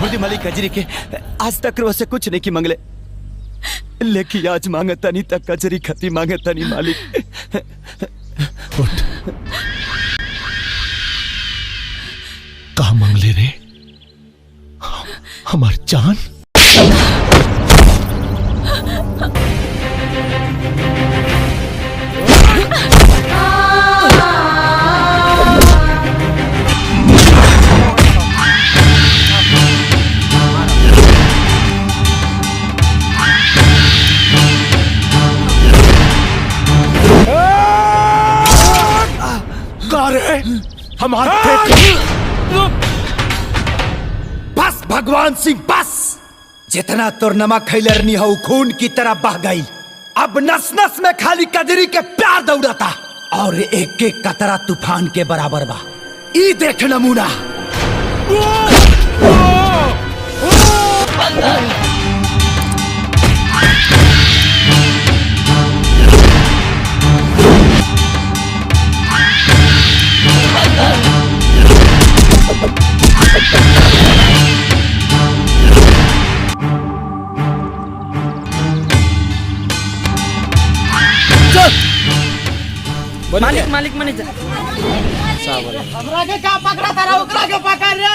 छोड़ दी मालिक कजरी के। आज तक वैसे कुछ नहीं की मंगले, लेकिन आज मांगता नहीं तक कजरी खती मांगता नहीं मालिक। उठ। कहा मंगले रे हमार जान? हमारे बस भगवान सिंह बस, जितना तुर नमक खैलरनी हो खून की तरह बह गई। अब नस नस में खाली कजरी के प्यार दौड़ता और एक एक कतरा तूफान के बराबर बा। ई देख नमूना। मालिक मालिक मैनेजर हमरा के का पकड़ा तारा, ओकरा के पकड़ रे।